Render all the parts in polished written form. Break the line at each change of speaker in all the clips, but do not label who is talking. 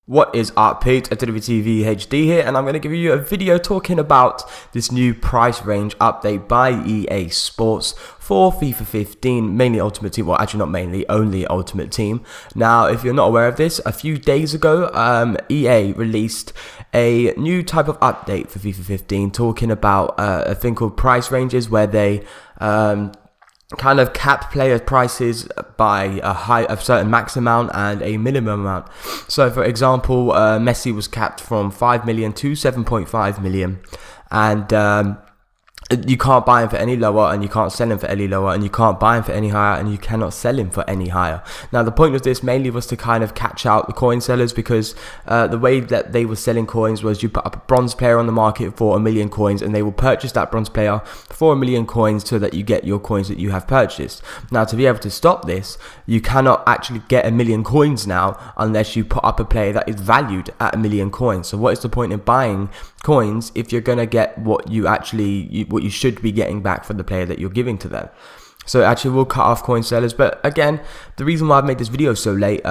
What is up, Pete? TV HD here, and I'm going to give you a video talking about this new price range update by EA Sports for FIFA 15, mainly Ultimate Team. Well, actually not mainly, only Ultimate Team. Now, if you're not aware of this, a few days ago, EA released a new type of update for FIFA 15 talking about a thing called price ranges, where they kind of cap player prices by a certain max amount and a minimum amount. So for example, Messi was capped from 5 million to 7.5 million, and you can't buy him for any lower, and you can't sell him for any lower, and you can't buy him for any higher, and you cannot sell him for any higher. Now, the point of this mainly was to kind of catch out the coin sellers, because the way that they were selling coins was you put up a bronze player on the market for 1 million coins, and they will purchase that bronze player for 1 million coins so that you get your coins that you have purchased. Now, to be able to stop this, you cannot actually get 1 million coins now unless you put up a player that is valued at 1 million coins. So what is the point in buying coins if you're going to get what you should be getting back for the player that you're giving to them? So actually we'll cut off coin sellers. But again, the reason why I've made this video so late,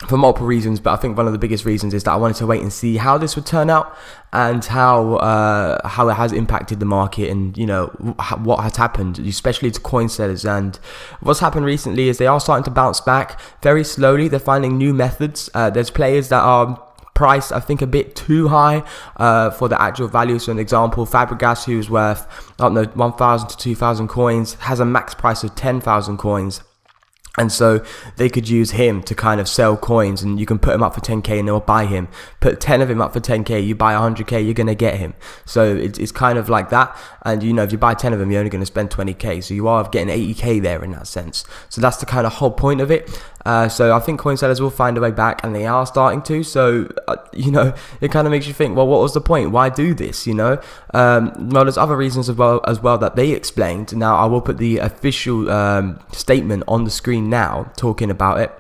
for multiple reasons, but I think one of the biggest reasons is that I wanted to wait and see how this would turn out, and how it has impacted the market, and what has happened, especially to coin sellers. And what's happened recently is they are starting to bounce back very slowly. They're finding new methods. There's players that are priced, I think, a bit too high for the actual value. So an example, Fabregas, who's worth, I don't know, 1,000 to 2,000 coins, has a max price of 10,000 coins. And so they could use him to kind of sell coins, and you can put him up for 10k and they'll buy him. Put 10 of him up for 10k, you buy 100k, you're going to get him. So it's kind of like that. And if you buy 10 of them, you're only going to spend 20k. So you are getting 80k there in that sense. So that's the kind of whole point of it. So I think coin sellers will find a way back, and they are starting to. So, it kind of makes you think, well, what was the point? Why do this? Well, there's other reasons as well that they explained. Now, I will put the official statement on the screen now, talking about it.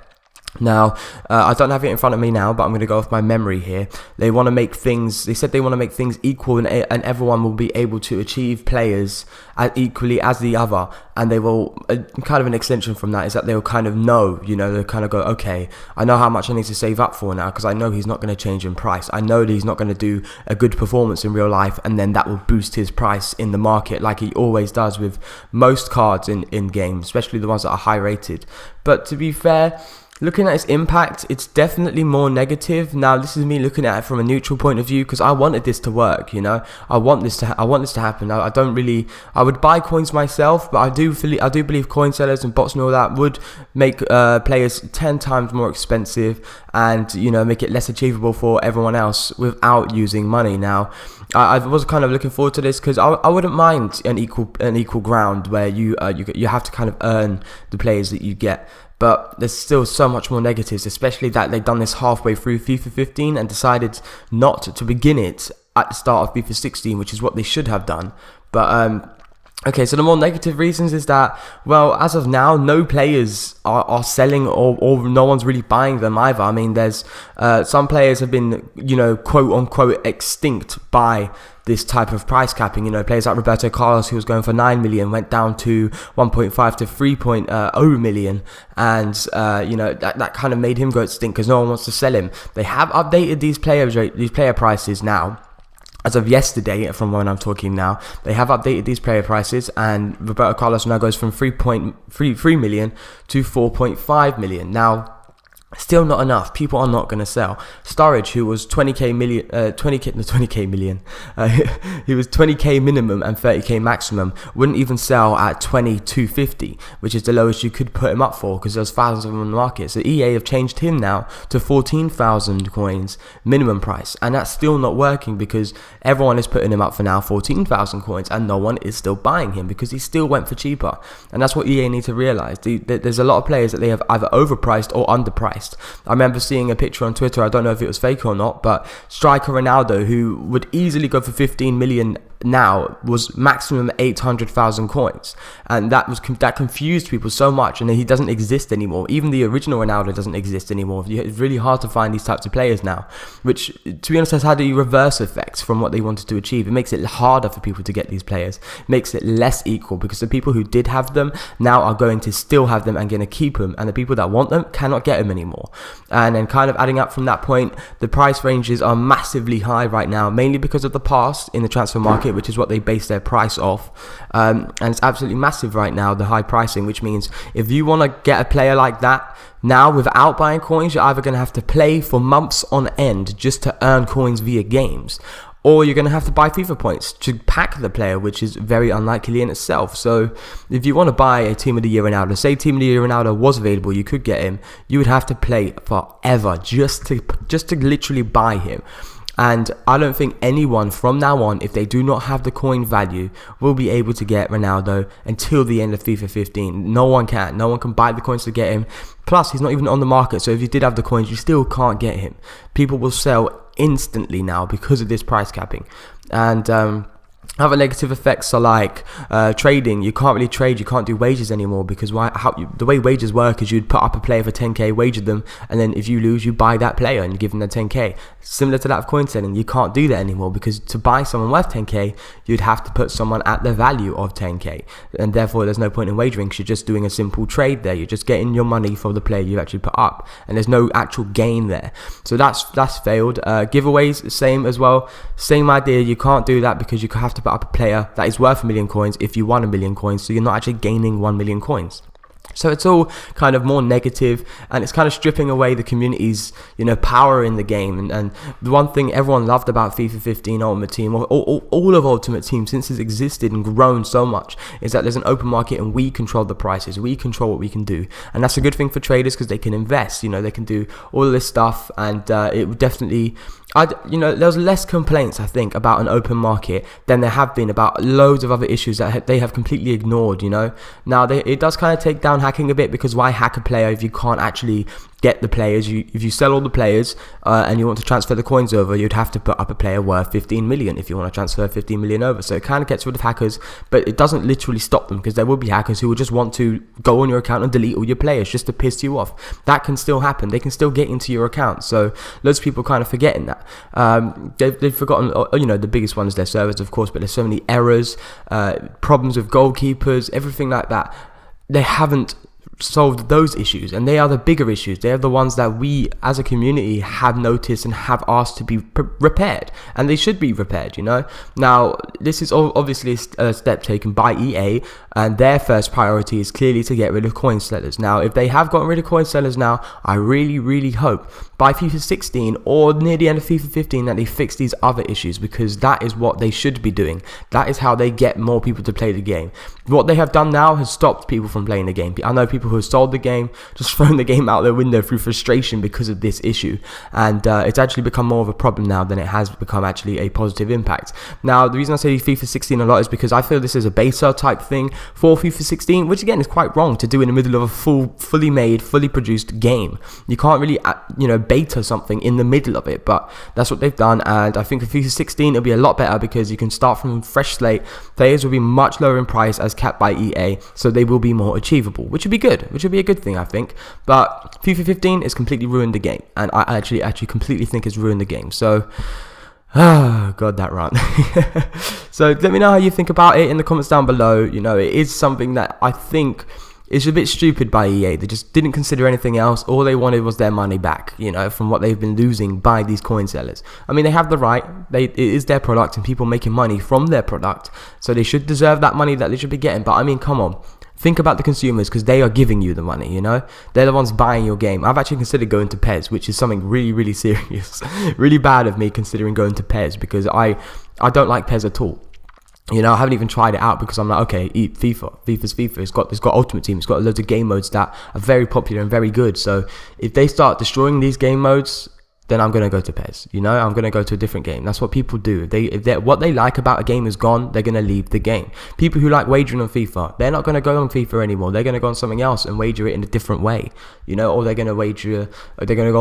Now, I don't have it in front of me now, but I'm going to go off my memory here. They want to make things, they said they want to make things equal, and everyone will be able to achieve players as equally as the other. And they will, kind of an extension from that is that they'll kind of know, they'll kind of go, okay, I know how much I need to save up for now, because I know he's not going to change in price. I know that he's not going to do a good performance in real life, and then that will boost his price in the market, like he always does with most cards in games, especially the ones that are high rated. But to be fair, looking at its impact, it's definitely more negative. Now, this is me looking at it from a neutral point of view, because I wanted this to work. I want this to happen. I would buy coins myself, but I do believe coin sellers and bots and all that would make players 10 times more expensive, and make it less achievable for everyone else without using money. Now, I was kind of looking forward to this, because I wouldn't mind an equal ground where you have to kind of earn the players that you get. But there's still so much more negatives, especially that they've done this halfway through FIFA 15 and decided not to begin it at the start of FIFA 16, which is what they should have done. But okay, so the more negative reasons is that, well, as of now, no players are selling, or no one's really buying them either. I mean, there's some players have been, quote unquote, extinct by this type of price capping. Players like Roberto Carlos, who was going for 9 million, went down to 1.5 to 3.0 million, and that kind of made him go extinct, because no one wants to sell him. They have updated these player prices now. As of yesterday, from when I'm talking now, they have updated these player prices, and Roberto Carlos now goes from 3.3 million to 4.5 million. Now, still not enough. People are not going to sell. Sturridge, who was 20k million, he was 20k minimum and 30k maximum, wouldn't even sell at 2250, which is the lowest you could put him up for, because there's thousands of them on the market. So EA have changed him now to 14,000 coins minimum price, and that's still not working, because everyone is putting him up for now 14,000 coins, and no one is still buying him, because he still went for cheaper. And that's what EA need to realize. There's a lot of players that they have either overpriced or underpriced. I remember seeing a picture on Twitter, I don't know if it was fake or not, but striker Ronaldo, who would easily go for 15 million now was maximum 800,000 coins, and that confused people so much. And he doesn't exist anymore. Even the original Ronaldo doesn't exist anymore. It's really hard to find these types of players now, which, to be honest, has had a reverse effect from what they wanted to achieve. It makes it harder for people to get these players, it makes it less equal, because the people who did have them now are going to still have them and going to keep them, and the people that want them cannot get them anymore. And then kind of adding up from that point, the price ranges are massively high right now, mainly because of the past in the transfer market, which is what they base their price off. And it's absolutely massive right now, the high pricing, which means if you want to get a player like that now without buying coins, you're either going to have to play for months on end just to earn coins via games, or you're going to have to buy FIFA points to pack the player, which is very unlikely in itself. So if you want to buy a Team of the Year Ronaldo, say Team of the Year Ronaldo was available, you could get him, you would have to play forever just to literally buy him. And I don't think anyone from now on, if they do not have the coin value, will be able to get Ronaldo until the end of FIFA 15. No one can buy the coins to get him. Plus, he's not even on the market, so if you did have the coins, you still can't get him. People will sell instantly now because of this price capping. And other negative effects are like trading. You can't really trade, you can't do wages anymore, because the way wages work is you'd put up a player for 10k, wager them, and then if you lose, you buy that player and you give them the 10k. Similar to that of coin selling, you can't do that anymore, because to buy someone worth 10k, you'd have to put someone at the value of 10k, and therefore there's no point in wagering, because you're just doing a simple trade there. You're just getting your money for the player you actually put up, and there's no actual gain there. So that's failed. Giveaways, same as well, same idea. You can't do that because you have to put up a player that is worth 1 million coins if you won 1 million coins, so you're not actually gaining 1 million coins. So it's all kind of more negative, and it's kind of stripping away the community's, power in the game. And the one thing everyone loved about FIFA 15 Ultimate Team, or all of Ultimate Team since it's existed and grown so much, is that there's an open market and we control the prices, we control what we can do. And that's a good thing for traders, because they can invest, they can do all of this stuff. And it would definitely, there's less complaints, I think, about an open market than there have been about loads of other issues that they have completely ignored. Now it does kind of take down hacking a bit, because why hack a player if you can't actually get the players? If you sell all the players and you want to transfer the coins over, you'd have to put up a player worth 15 million if you want to transfer 15 million over. So it kind of gets rid of hackers, but it doesn't literally stop them, because there will be hackers who will just want to go on your account and delete all your players just to piss you off. That can still happen. They can still get into your account. So loads of people kind of forgetting that. They've forgotten, the biggest one is their servers, of course, but there's so many errors, problems with goalkeepers, everything like that. They haven't solved those issues, and they are the bigger issues. They are the ones that we as a community have noticed and have asked to be repaired, and they should be repaired. Now this is obviously a step taken by EA, and their first priority is clearly to get rid of coin sellers. Now if they have gotten rid of coin sellers now, I really hope by FIFA 16 or near the end of FIFA 15 that they fix these other issues, because that is what they should be doing. That is how they get more people to play the game. What they have done now has stopped people from playing the game. I know people who have sold the game, just thrown the game out their window through frustration because of this issue, and it's actually become more of a problem now than it has become actually a positive impact. Now the reason I say FIFA 16 a lot is because I feel this is a beta type thing for FIFA 16, which again is quite wrong to do in the middle of a fully made, fully produced game. You can't really beta something in the middle of it, but that's what they've done. And I think for FIFA 16 it'll be a lot better, because you can start from a fresh slate. Players will be much lower in price as capped by EA, so they will be more achievable, which would be good, which would be a good thing, I think. But FIFA 15 has completely ruined the game, and I actually completely think it's ruined the game. So God, that rant. So let me know how you think about it in the comments down below. It is something that I think is a bit stupid by EA. They just didn't consider anything else. All they wanted was their money back, from what they've been losing by these coin sellers. I mean, they have the right. It is their product, and people making money from their product, so they should deserve that money that they should be getting. But I mean, come on. Think about the consumers, because they are giving you the money, They're the ones buying your game. I've actually considered going to PES, which is something really serious. Really bad of me considering going to PES, because I don't like PES at all. I haven't even tried it out, because I'm like, okay, FIFA's FIFA. It's got Ultimate Team. It's got loads of game modes that are very popular and very good. So if they start destroying these game modes, then I'm gonna go to PES. You know, I'm gonna go to a different game. That's what people do. If what they like about a game is gone, they're gonna leave the game. People who like wagering on FIFA, they're not gonna go on FIFA anymore. They're gonna go on something else and wager it in a different way. You know, or they're gonna go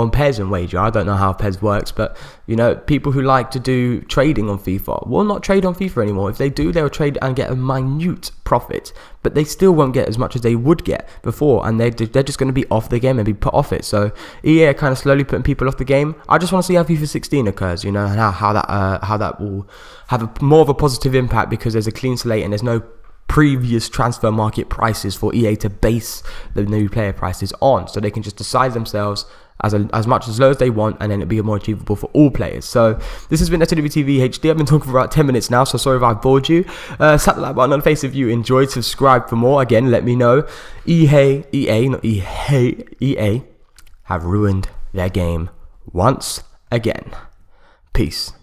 on PES and wager. I don't know how PES works, but you know, people who like to do trading on FIFA will not trade on FIFA anymore. If they do, they'll trade and get a minute profit, but they still won't get as much as they would get before, and they're just going to be off the game and be put off it. So EA are kind of slowly putting people off the game. I just want to see how FIFA 16 occurs, you know, and how that will have more of a positive impact, because there's a clean slate and there's no previous transfer market prices for EA to base the new player prices on, so they can just decide themselves as much as low as they want, and then it'll be more achievable for all players. So this has been SWTV HD. I've been talking for about 10 minutes now, so sorry if I bored you. Slap the like button on the face if you enjoyed. Subscribe for more. Again, let me know. EA have ruined their game once again. Peace.